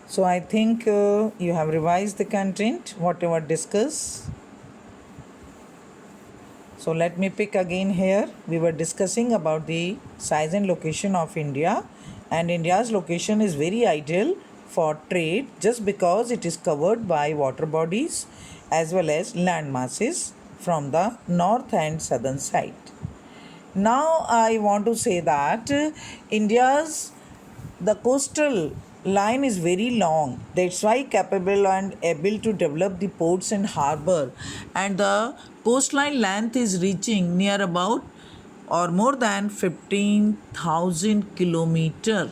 So I think you have revised the content, whatever discussed. So let me pick again here. We were discussing about the size and location of India, and India's location is very ideal for trade just because it is covered by water bodies as well as land masses from the north and southern side. Now I want to say that India's the coastal line is very long. That's why capable and able to develop the ports and harbor, and the coastline length is reaching near about or more than 15,000 kilometer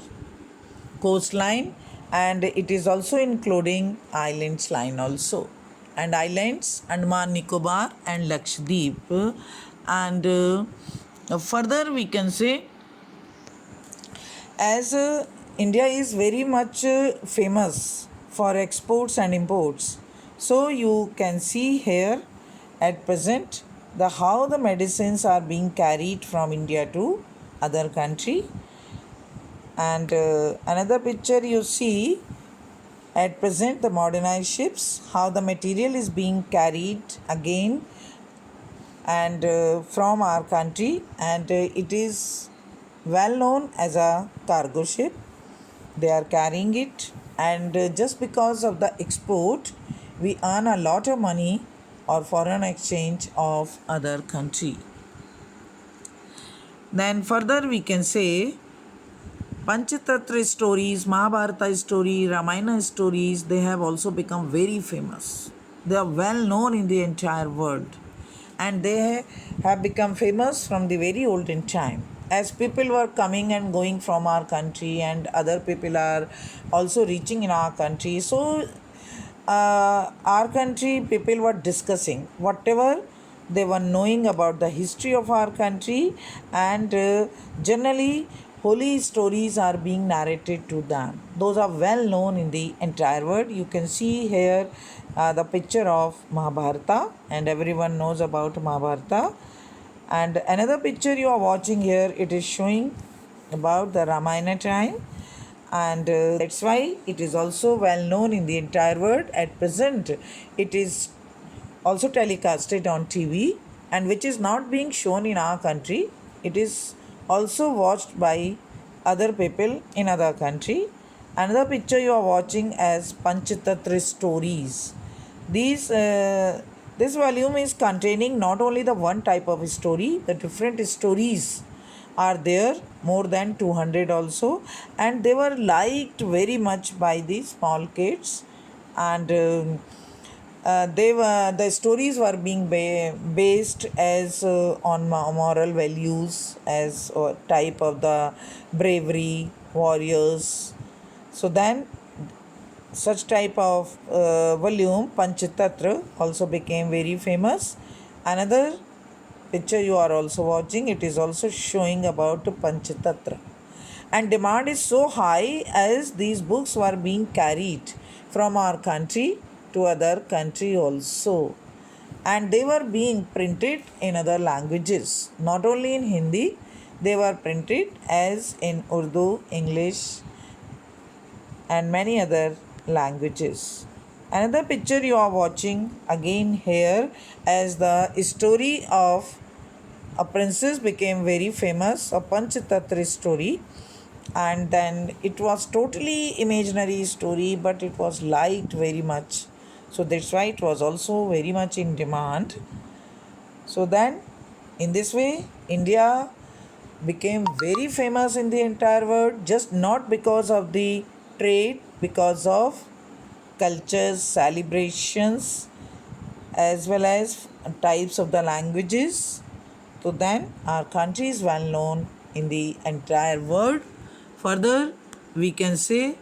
coastline, and it is also including islands line also, and islands Andaman Nicobar and Lakshadweep, and further we can say as India is very much famous for exports and imports. So you can see here at present the how the medicines are being carried from India to other country, and another picture you see at present the modernized ships, how the material is being carried again and from our country, and it is well known as a cargo ship. They are carrying it, and just because of the export we earn a lot of money or foreign exchange of other country. Then further we can say Panchatattva stories, Mahabharata story, Ramayana stories, they have also become very famous. They are well known in the entire world, and they have become famous from the very olden time. As people were coming and going from our country, and other people are also reaching in our country, so our country people were discussing whatever they were knowing about the history of our country, and generally holy stories are being narrated to them. Those are well known in the entire world. You can see here the picture of Mahabharata, and everyone knows about Mahabharata. And another picture you are watching here, it is showing about the Ramayana time, and that's why it is also well known in the entire world. At present it is also telecasted on TV, and which is not being shown in our country. It is also watched by other people in other country. Another picture you are watching as Panchatattva stories. These this volume is containing not only the one type of story, the different stories are there, more than 200 also, and they were liked very much by the small kids, and they were the stories were being based as on moral values, as type of the bravery warriors. So then such type of volume Panchatattva also became very famous. Another picture you are also watching, it is also showing about Panchatattva, and demand is so high as these books were being carried from our country to other country also, and they were being printed in other languages, not only in Hindi. They were printed as in Urdu, English, and many other languages. Another picture you are watching again here as the story of a princess became very famous, a Panchatattva story, and then it was totally imaginary story, but it was liked very much. So that's why it was also very much in demand. So then in this way India became very famous in the entire world, just not because of the trade, because of cultures, celebrations, as well as types of the languages. So then our country is well known in the entire world. Further we can say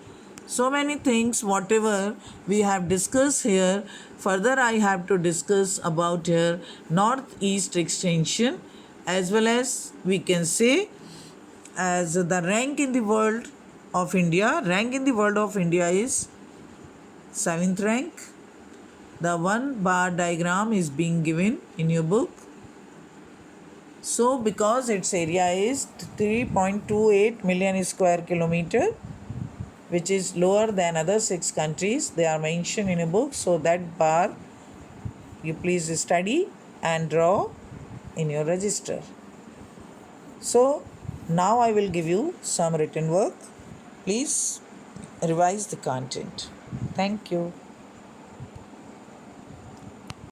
so many things whatever we have discussed here. Further I have to discuss about here northeast extension, as well as we can say as the rank in the world of India. Rank in the world of India is 7th rank. The one bar diagram is being given in your book. So because its area is 3.28 million square kilometer, which is lower than other 6 countries. They are mentioned in a book, so that bar you please study and draw in your register. So now I will give you some written work. Please revise the content. Thank you.